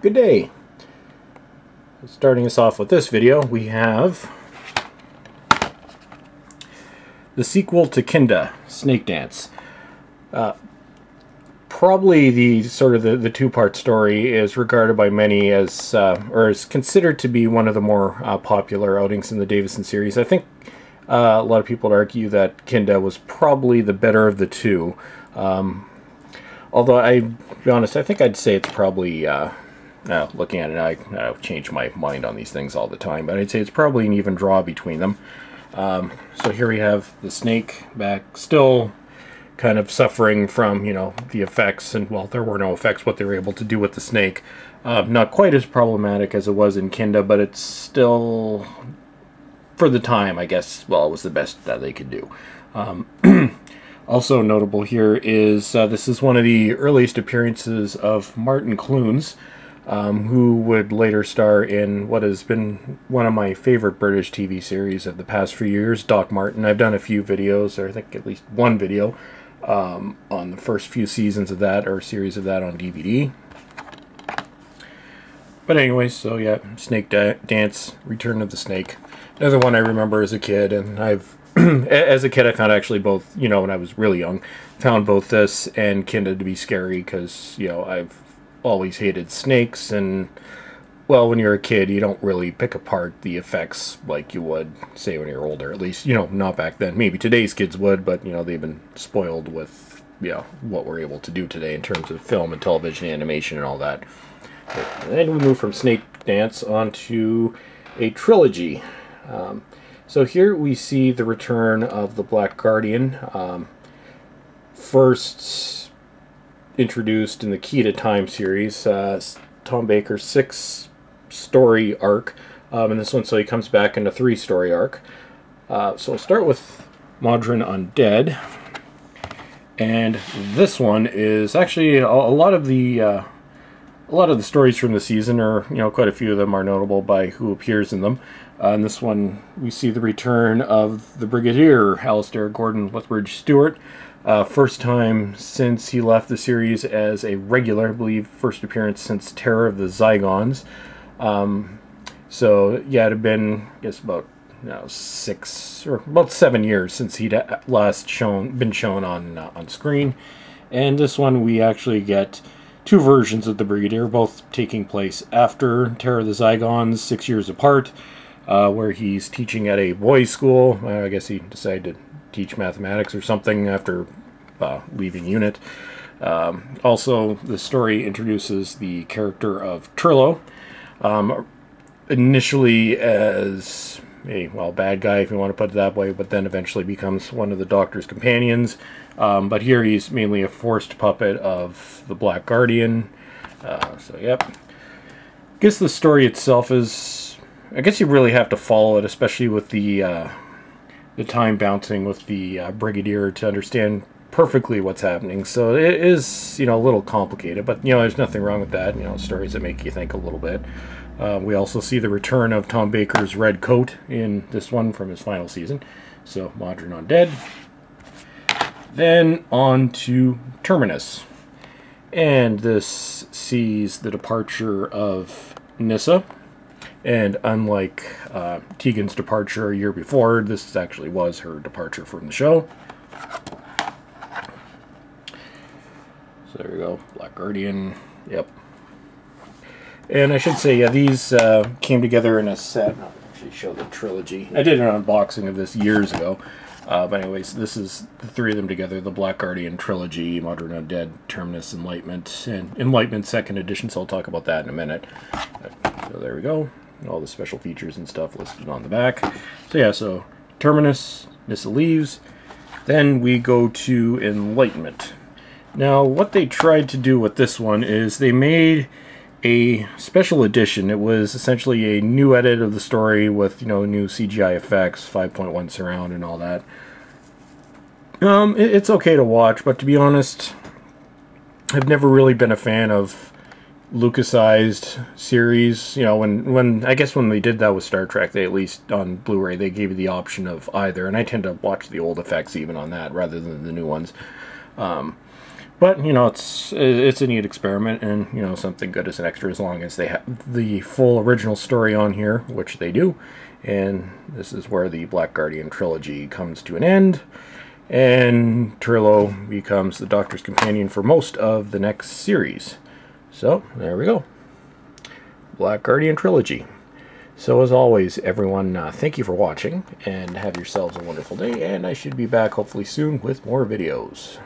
Good day. Starting us off with this video, we have the sequel to Kinda, Snake Dance. Probably the two-part story is regarded by many as, or is considered to be one of the more popular outings in the Davison series. I think a lot of people would argue that Kinda was probably the better of the two. Although, to be honest, I think I'd say it's probably, looking at it, I change my mind on these things all the time, but I'd say it's probably an even draw between them. So here we have the snake back, still kind of suffering from, the effects, and, well, there were no effects, what they were able to do with the snake. Not quite as problematic as it was in Kinda, but it's still, for the time, I guess, well, it was the best that they could do. Also notable here is this is one of the earliest appearances of Martin Clunes, who would later star in what has been one of my favorite British TV series of the past few years, Doc Martin. I've done a few videos, or I think at least one video, on the first few seasons of that, or series of that on DVD. But anyway, so yeah, Snake Dance, Return of the Snake. Another one I remember as a kid, and as a kid I found actually both, when I was really young, found both this and Kinda to be scary, because, I've always hated snakes, and, well, when you're a kid, you don't really pick apart the effects like you would, say, when you're older. At least, not back then. Maybe today's kids would, but, they've been spoiled with, what we're able to do today in terms of film and television animation and all that. But then we move from Snake Dance onto a trilogy. So here we see the return of the Black Guardian, first introduced in the Key to Time series, Tom Baker's 6-story arc, and this one, so he comes back in a 3-story arc. So we'll start with Mawdryn Undead, and this one is actually a lot of the stories from the season, or quite a few of them are notable by who appears in them. In this one, we see the return of the Brigadier, Alistair Gordon Lethbridge Stewart. First time since he left the series as a regular, I believe, first appearance since Terror of the Zygons. So yeah, it had been, I guess, about 6 or about 7 years since he'd last been shown on screen. And this one, we actually get two versions of the Brigadier, both taking place after Terror of the Zygons, 6 years apart, where he's teaching at a boys' school. I guess he decided to teach mathematics or something after leaving unit. Also, the story introduces the character of Turlo, initially as a, bad guy, if you want to put it that way, but then eventually becomes one of the Doctor's companions. But here he's mainly a forced puppet of the Black Guardian. So, yep. I guess the story itself is, I guess you really have to follow it, especially with the time bouncing with the Brigadier, to understand perfectly what's happening. So it is, a little complicated, but, there's nothing wrong with that. Stories that make you think a little bit. We also see the return of Tom Baker's red coat in this one from his final season. So, Mawdryn Undead. Then on to Terminus. And this sees the departure of Nissa. And unlike Tegan's departure a year before, this actually was her departure from the show. So there we go, Black Guardian, yep. And I should say, yeah, these came together in a set. I'll actually show the trilogy. I did an unboxing of this years ago. But anyways, this is the three of them together, the Black Guardian trilogy, Mawdryn Undead, Terminus, Enlightenment, and Enlightenment 2nd edition, so I'll talk about that in a minute. So there we go. All the special features and stuff listed on the back. So yeah, so Terminus, Nissa leaves. Then we go to Enlightenment. Now, what they tried to do with this one is they made a special edition. It was essentially a new edit of the story with, new CGI effects, 5.1 surround and all that. It's okay to watch, but to be honest, I've never really been a fan of Lucasized series. When I guess when they did that with Star Trek, they, at least on Blu-ray, they gave you the option of either, and I tend to watch the old effects even on that rather than the new ones. But, you know, it's a neat experiment, and, you know, something good as an extra as long as they have the full original story on here, which they do. And this is where the Black Guardian trilogy comes to an end, and Turlo becomes the Doctor's companion for most of the next series. So, there we go. Black Guardian trilogy. So as always, everyone, thank you for watching, and have yourselves a wonderful day, and I should be back hopefully soon with more videos.